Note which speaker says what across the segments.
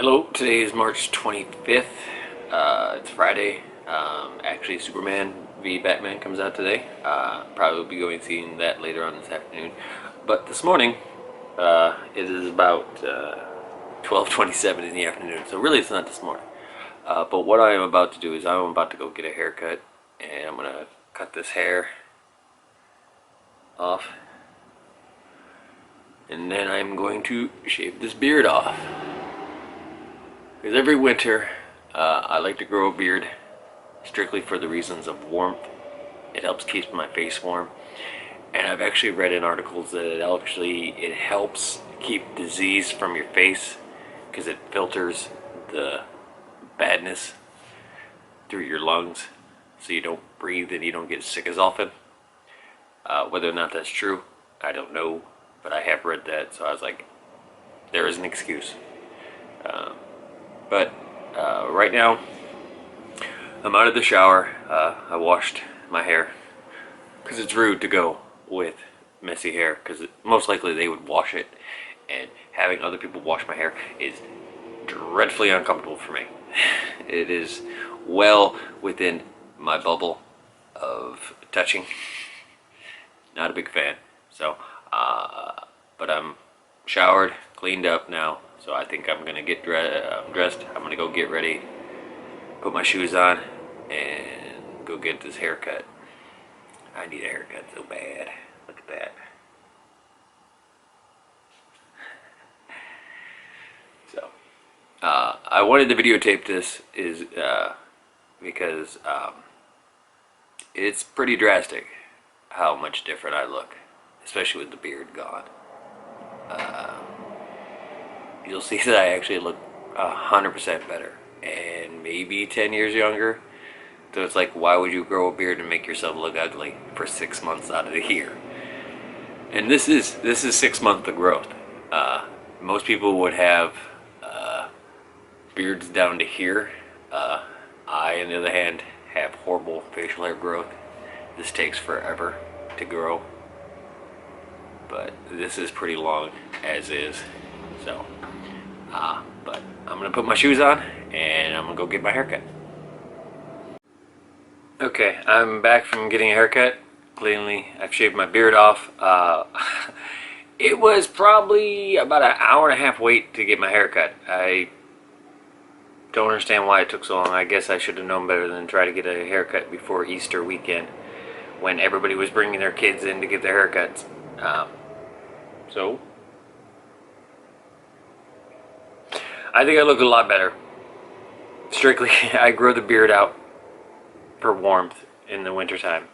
Speaker 1: Hello, today is March 25th. It's Friday. Actually, Superman v Batman comes out today. Probably will be going seeing that later on this afternoon. But this morning, it is about 12:27 in the afternoon. So really, it's not this morning. But what I am about to do is I'm about to go get a haircut, and I'm gonna cut this hair off, and then I'm going to shave this beard off. Because every winter, I like to grow a beard strictly for the reasons of warmth. It helps keep my face warm. And I've actually read in articles that it helps keep disease from your face because it filters the badness through your lungs so you don't breathe and you don't get sick as often. Whether or not that's true, I don't know, but I have read that, so I was like, there is an excuse. But right now, I'm out of the shower. I washed my hair because it's rude to go with messy hair because most likely they would wash it, and having other people wash my hair is dreadfully uncomfortable for me. It is well within my bubble of touching. Not a big fan. So, but I'm showered, cleaned up now. So I think I'm gonna get dressed. I'm gonna go get ready, put my shoes on, and go get this haircut. I need a haircut so bad. Look at that. So, I wanted to videotape this because it's pretty drastic how much different I look, especially with the beard gone. You'll see that I actually look 100% better, and maybe 10 years younger. So it's like, why would you grow a beard and make yourself look ugly for 6 months out of the year? And this is 6 months of growth. Most people would have beards down to here. I, on the other hand, have horrible facial hair growth. This takes forever to grow, but this is pretty long as is. So, but I'm gonna put my shoes on and I'm gonna go get my haircut. Okay, I'm back from getting a haircut. Cleanly, I've shaved my beard off. It was probably about an hour and a half wait to get my haircut. I don't understand why it took so long. I guess I should have known better than try to get a haircut before Easter weekend when everybody was bringing their kids in to get their haircuts. So, I think I look a lot better. Strictly, I grow the beard out for warmth in the wintertime.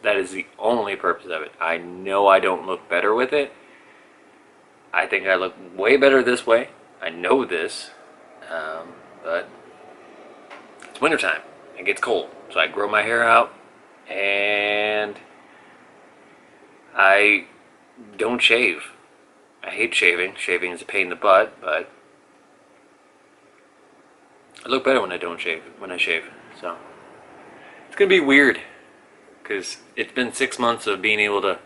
Speaker 1: That is the only purpose of it. I know I don't look better with it. I think I look way better this way. I know this. But it's wintertime. It gets cold. So I grow my hair out and I don't shave. I hate shaving. Shaving is a pain in the butt, but I look better when I don't shave, so it's gonna be weird because it's been 6 months of being able to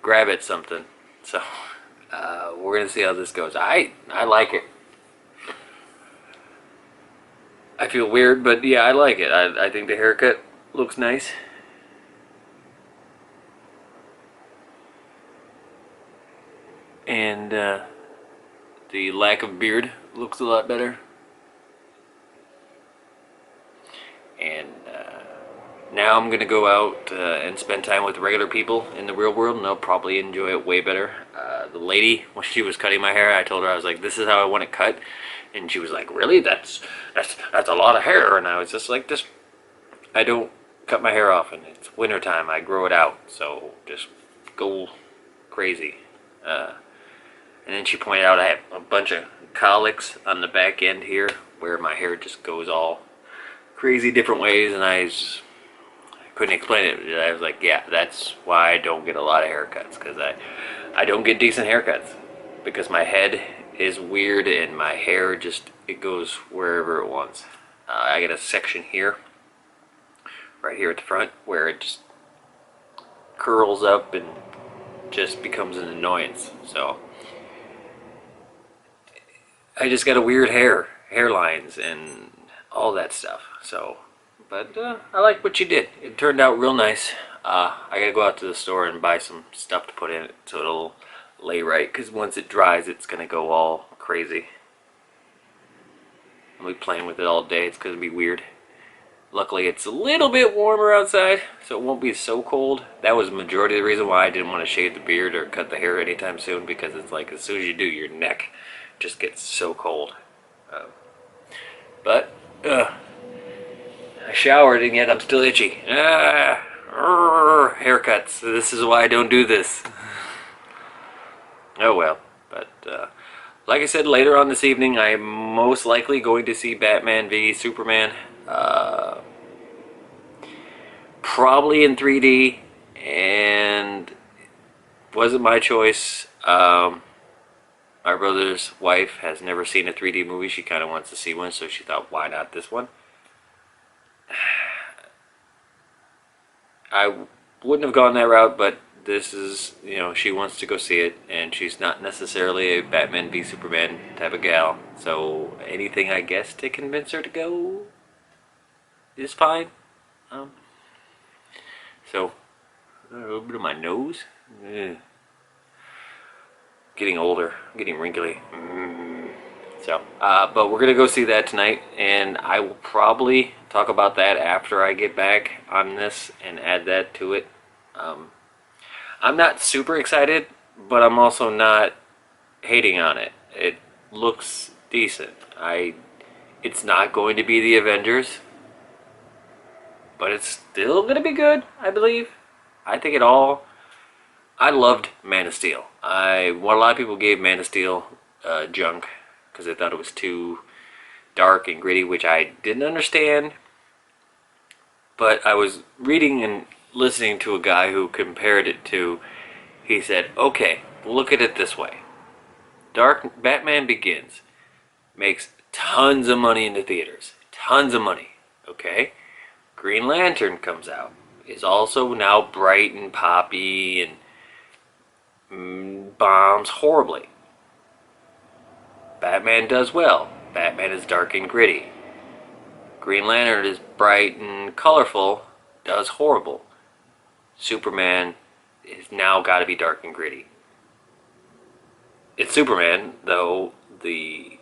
Speaker 1: grab at something. So we're gonna see how this goes. I like it. I feel weird, but yeah, I like it. I think the haircut looks nice. And the lack of beard looks a lot better. And now I'm gonna go out and spend time with regular people in the real world, and they'll probably enjoy it way better. The lady, when she was cutting my hair, I told her, I was like, "This is how I want it cut," and she was like, "Really? That's a lot of hair." And I was just like, I don't cut my hair often. It's wintertime. I grow it out, so just go crazy." And then she pointed out I have a bunch of colics on the back end here, where my hair just goes all crazy different ways, and I couldn't explain it. I was like, yeah, that's why I don't get a lot of haircuts, because I don't get decent haircuts because my head is weird and my hair it goes wherever it wants. I get a section here, right here at the front, where it just curls up and just becomes an annoyance. So I just got a weird hair, hairlines and all that stuff. So, but I like what you did. It turned out real nice. I gotta go out to the store and buy some stuff to put in it so it'll lay right. Because once it dries, it's gonna go all crazy. I'll be playing with it all day. It's gonna be weird. Luckily, it's a little bit warmer outside, so it won't be so cold. That was the majority of the reason why I didn't want to shave the beard or cut the hair anytime soon, because it's like as soon as you do, your neck just gets so cold. But I showered and yet I'm still itchy. Haircuts. This is why I don't do this. Oh well. But like I said, later on this evening, I am most likely going to see Batman v Superman. Probably in 3D, and wasn't my choice. My brother's wife has never seen a 3D movie. She kind of wants to see one, so she thought, why not this one? I wouldn't have gone that route, but this is, she wants to go see it, and she's not necessarily a Batman v Superman type of gal, so anything, I guess, to convince her to go is fine. So, a little bit of my nose. Getting older, getting wrinkly. So, but we're gonna go see that tonight, and I will probably talk about that after I get back on this and add that to it. I'm not super excited, but I'm also not hating on it. It looks decent. It's not going to be the Avengers, but it's still gonna be good, I believe. I think I loved Man of Steel. What a lot of people gave Man of Steel junk because they thought it was too dark and gritty, which I didn't understand. But I was reading and listening to a guy who compared it to. He said, "Okay, look at it this way: Batman Begins makes tons of money in the theaters, tons of money. Okay." Green Lantern comes out, is also now bright and poppy and bombs horribly. Batman does well. Batman is dark and gritty. Green Lantern is bright and colorful, does horrible. Superman is now got to be dark and gritty. It's Superman, though he's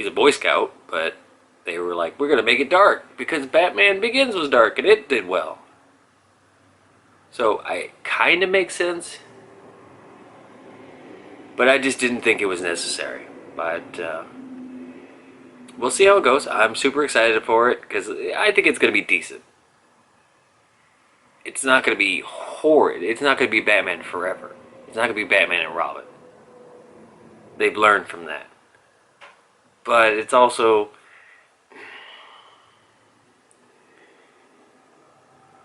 Speaker 1: a Boy Scout, but they were like, we're going to make it dark because Batman Begins was dark and it did well. So I kind of makes sense, but I just didn't think it was necessary. But we'll see how it goes. I'm super excited for it because I think it's going to be decent. It's not going to be horrid. It's not going to be Batman Forever. It's not going to be Batman and Robin. They've learned from that. But it's also...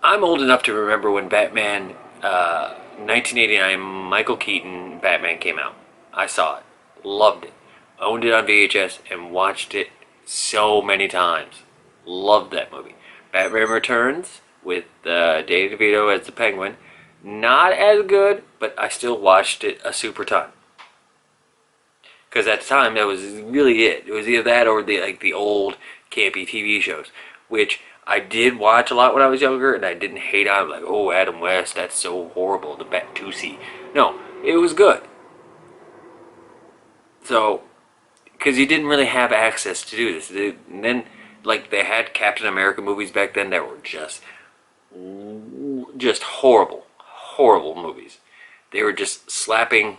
Speaker 1: I'm old enough to remember when Batman, 1989, Michael Keaton Batman came out. I saw it, loved it, owned it on VHS, and watched it so many times. Loved that movie. Batman Returns with Danny DeVito as the Penguin, not as good, but I still watched it a super ton. Because at the time, that was really it. It was either that or the old campy TV shows, which I did watch a lot when I was younger, and I didn't hate on it, like, oh, Adam West, that's so horrible, the Bat-Tusi. No, it was good. So, because you didn't really have access to do this. And then, they had Captain America movies back then that were just horrible, horrible movies. They were just slapping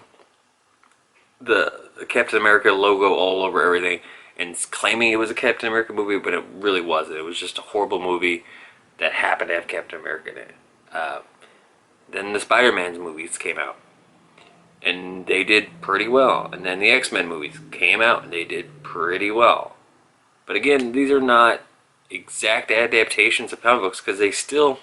Speaker 1: the Captain America logo all over everything and claiming it was a Captain America movie, but it really wasn't. It was just a horrible movie that happened to have Captain America in it. Then the Spider-Man movies came out, and they did pretty well. And then the X-Men movies came out, and they did pretty well. But again, these are not exact adaptations of comic books because they still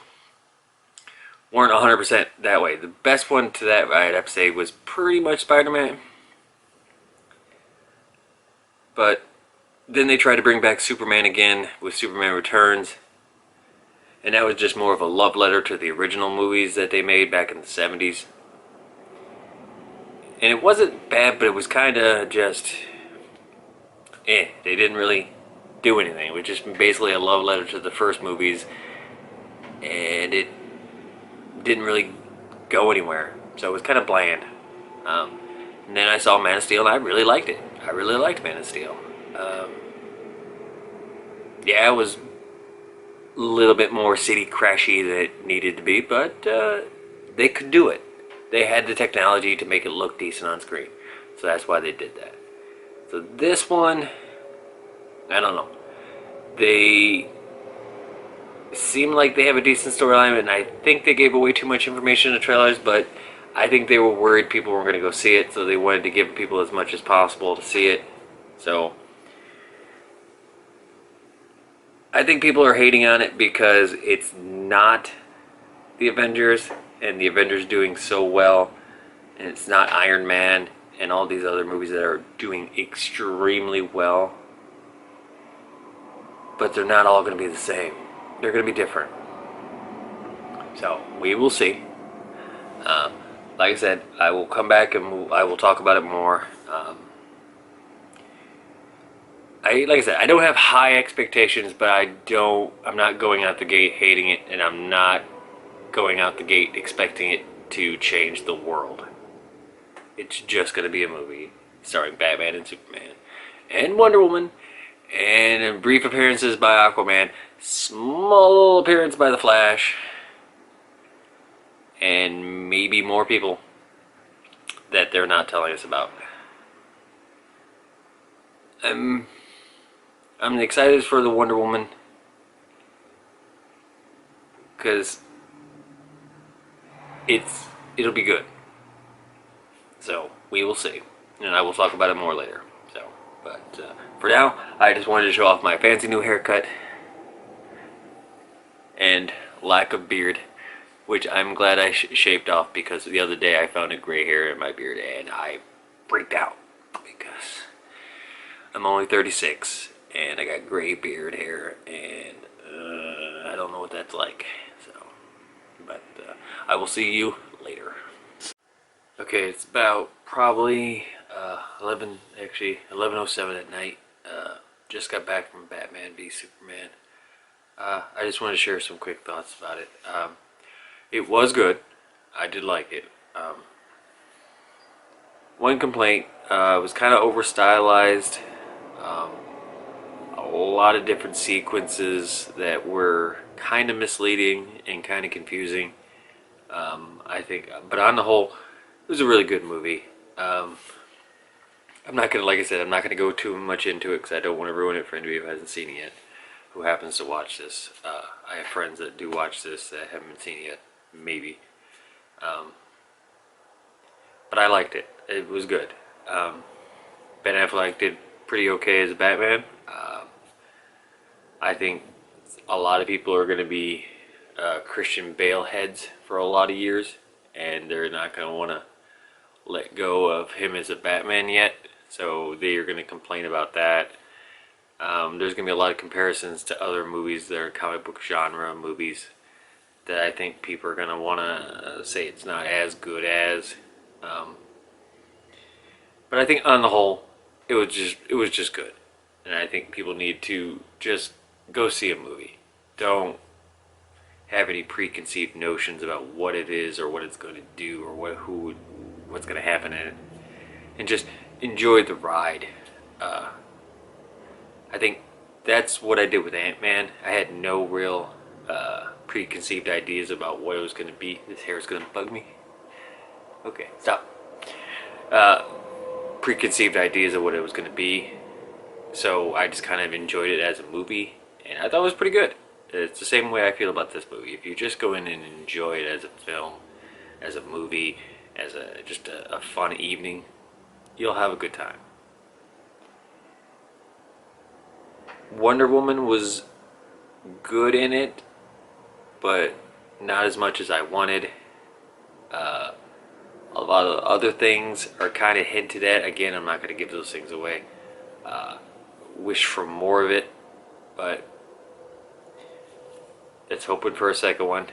Speaker 1: weren't 100% that way. The best one to that, I'd have to say, was pretty much Spider-Man. But then they tried to bring back Superman again with Superman Returns. And that was just more of a love letter to the original movies that they made back in the 70s. And it wasn't bad, but it was kind of just They didn't really do anything. It was just basically a love letter to the first movies, and it didn't really go anywhere. So it was kind of bland. Um, and then I saw Man of Steel, and I really liked it. I really liked Man of Steel. Um, yeah, it was a little bit more city crashy than it needed to be, but they could do it. They had the technology to make it look decent on screen, so that's why they did that. So this one, I don't know. They seem like they have a decent storyline, and I think they gave away too much information in the trailers, but I think they were worried people weren't going to go see it, so they wanted to give people as much as possible to see it. So I think people are hating on it because it's not the Avengers, and the Avengers doing so well, and it's not Iron Man and all these other movies that are doing extremely well. But they're not all going to be the same. They're going to be different. So we will see. Like I said, I will come back and I will talk about it more. Like I said, I don't have high expectations, but I'm not going out the gate hating it, and I'm not going out the gate expecting it to change the world. It's just going to be a movie starring Batman and Superman and Wonder Woman, and brief appearances by Aquaman, small appearance by the Flash, and maybe more people that they're not telling us about. I'm excited for the Wonder Woman because it'll be good. So we will see, and I will talk about it more later. So, but for now, I just wanted to show off my fancy new haircut and lack of beard, which I'm glad I shaved off, because the other day I found a gray hair in my beard and I freaked out because I'm only 36 and I got gray beard hair, and I don't know what that's like. So, but I will see you later. Okay, it's about probably 11:07 at night. Just got back from Batman v Superman. I just want to share some quick thoughts about it. It was good. I did like it. One complaint, it was kind of over stylized. A lot of different sequences that were kind of misleading and kind of confusing. I think, but on the whole, it was a really good movie. I'm not gonna, like I said, I'm not gonna go too much into it because I don't want to ruin it for anybody who hasn't seen it yet, who happens to watch this. I have friends that do watch this that haven't seen it yet, maybe. But I liked it. It was good. Ben Affleck did pretty okay as Batman. I think a lot of people are going to be Christian Bale heads for a lot of years, and they're not going to want to let go of him as a Batman yet, so they are going to complain about that. There's going to be a lot of comparisons to other movies that are comic book genre movies that I think people are going to want to say it's not as good as. But I think on the whole, it was just good, and I think people need to just go see a movie. Don't have any preconceived notions about what it is or what it's going to do or what's going to happen in it, and just enjoy the ride. I think that's what I did with Ant-Man. I had no real preconceived ideas about what it was going to be. This hair is going to bug me. Okay, stop. Preconceived ideas of what it was going to be. So I just kind of enjoyed it as a movie, and I thought it was pretty good. It's the same way I feel about this movie. If you just go in and enjoy it as a film, as a movie, as just a fun evening, you'll have a good time. Wonder Woman was good in it, but not as much as I wanted. A lot of other things are kind of hinted at. Again, I'm not going to give those things away. Wish for more of it, but let's hoping for a second one.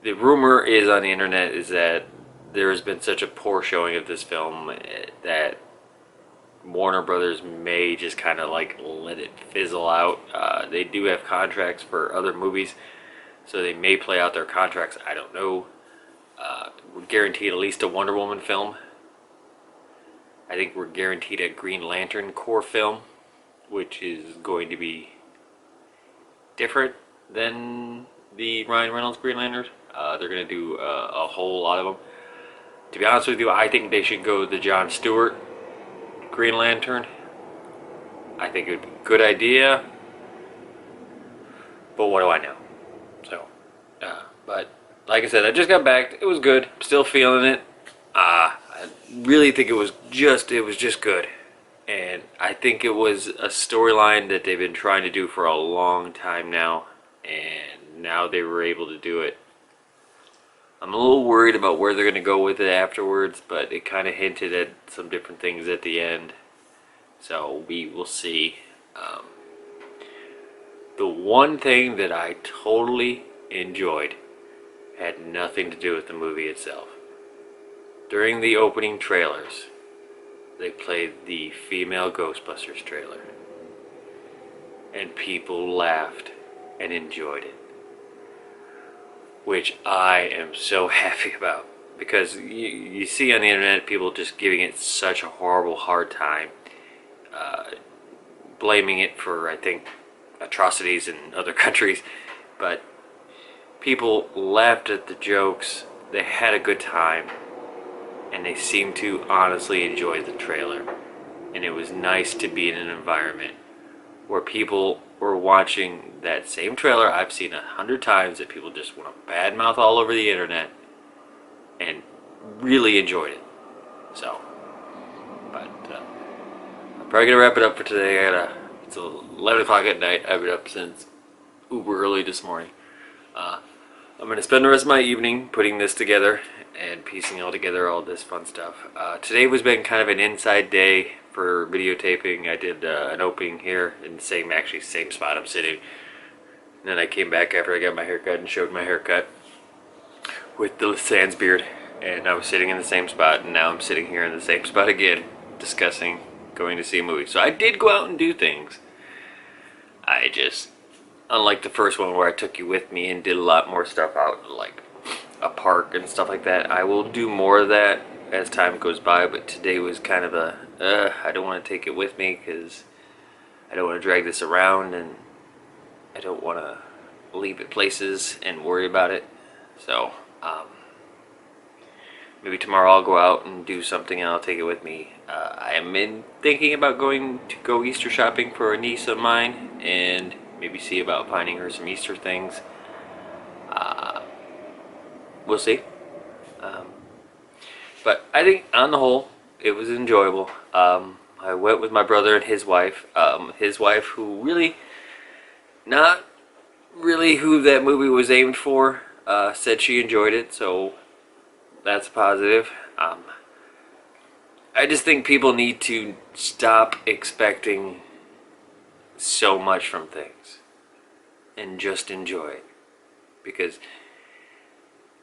Speaker 1: The rumor is on the internet is that there has been such a poor showing of this film that Warner Brothers may just kind of like let it fizzle out. They do have contracts for other movies, so they may play out their contracts. I don't know. We're guaranteed at least a Wonder Woman film. I think we're guaranteed a Green Lantern Corps film, which is going to be different than the Ryan Reynolds Green Lantern. They're going to do a whole lot of them. To be honest with you, I think they should go the Jon Stewart Green Lantern. I think it would be a good idea, but what do I know? So, but like I said, I just got back. It was good. I'm still feeling it. I really think it was just good. And I think it was a storyline that they've been trying to do for a long time now, and now they were able to do it. I'm a little worried about where they're going to go with it afterwards, but it kind of hinted at some different things at the end. So we will see. The one thing that I totally enjoyed had nothing to do with the movie itself. During the opening trailers, they played the female Ghostbusters trailer, and people laughed and enjoyed it, which I am so happy about, because you see on the internet people just giving it such a horrible hard time, blaming it for, I think, atrocities in other countries, but people laughed at the jokes, they had a good time, and they seemed to honestly enjoy the trailer. And it was nice to be in an environment where people were watching that same trailer I've seen 100 times, that people just want to badmouth all over the internet, and really enjoyed it. So, but I'm probably gonna wrap it up for today. It's 11 o'clock at night. I've been up since uber early this morning. I'm gonna spend the rest of my evening putting this together and piecing all together all this fun stuff. Today was been kind of an inside day for videotaping. I did an opening here in the same spot I'm sitting. And then I came back after I got my haircut and showed my haircut with the sans beard. And I was sitting in the same spot, and now I'm sitting here in the same spot again, discussing going to see a movie. So I did go out and do things. I just, unlike the first one where I took you with me and did a lot more stuff out, like a park and stuff like that, I will do more of that as time goes by, but today was kind of a, I don't want to take it with me because I don't want to drag this around, and I don't want to leave it places and worry about it. So, maybe tomorrow I'll go out and do something and I'll take it with me. I am thinking about going to go Easter shopping for a niece of mine, and maybe see about finding her some Easter things. We'll see. But I think on the whole, it was enjoyable. I went with my brother and his wife. Who really, not really who that movie was aimed for, said she enjoyed it, so that's positive. I just think people need to stop expecting so much from things and just enjoy it, because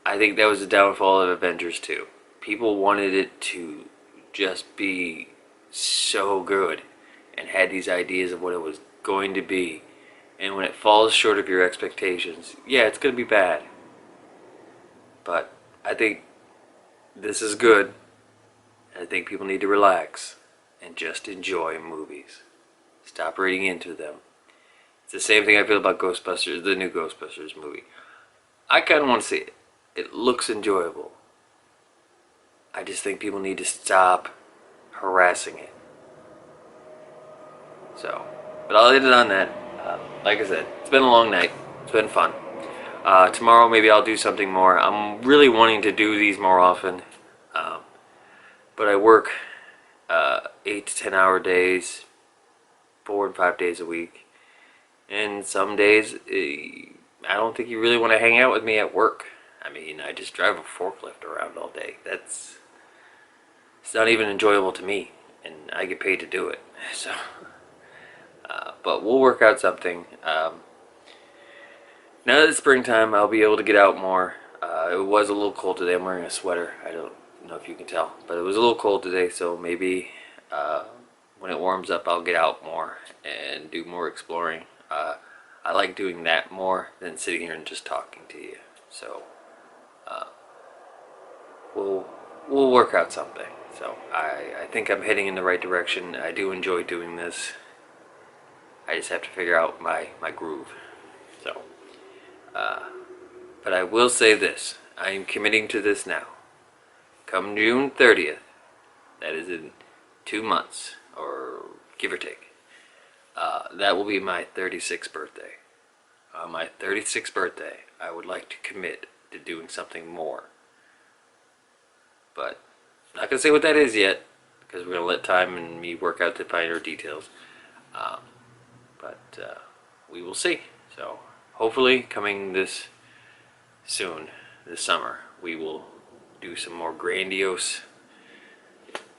Speaker 1: I think that was the downfall of Avengers 2. People wanted it to just be so good and had these ideas of what it was going to be, and when it falls short of your expectations, yeah, it's going to be bad. But I think this is good. I think people need to relax and just enjoy movies. Stop reading into them. It's the same thing I feel about Ghostbusters, the new Ghostbusters movie. I kind of want to see it. It looks enjoyable. I just think people need to stop harassing it. So, but I'll end it on that. Like I said, it's been a long night. It's been fun. Tomorrow maybe I'll do something more. I'm really wanting to do these more often. But I work 8 to 10 hour days, 4 and 5 days a week. And some days, I don't think you really want to hang out with me at work. I mean, I just drive a forklift around all day. It's not even enjoyable to me, and I get paid to do it. So, but we'll work out something. Now that it's springtime, I'll be able to get out more. It was a little cold today. I'm wearing a sweater. I don't know if you can tell, but it was a little cold today, so maybe when it warms up, I'll get out more and do more exploring. I like doing that more than sitting here and just talking to you. So we'll work out something. So I think I'm heading in the right direction. I do enjoy doing this. I just have to figure out my groove. So, but I will say this: I am committing to this now. Come June 30th, that is in 2 months, or give or take. That will be my 36th birthday. On my 36th birthday, I would like to commit to doing something more. But I'm not gonna say what that is yet, because we're gonna let time and me work out the finer details. But we will see. So hopefully, coming this soon, this summer, we will do some more grandiose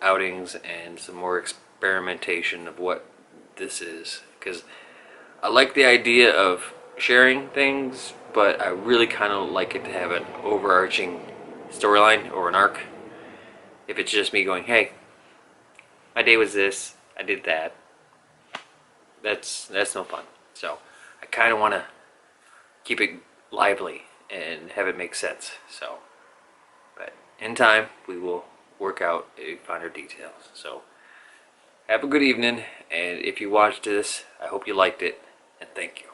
Speaker 1: outings and some more experimentation of what this is. Because I like the idea of sharing things, but I really kind of like it to have an overarching storyline or an arc. If it's just me going, hey, my day was this, I did that, that's no fun. So I kind of want to keep it lively and have it make sense. So, but in time, we will work out a finer details. So have a good evening, and if you watched this, I hope you liked it, and thank you.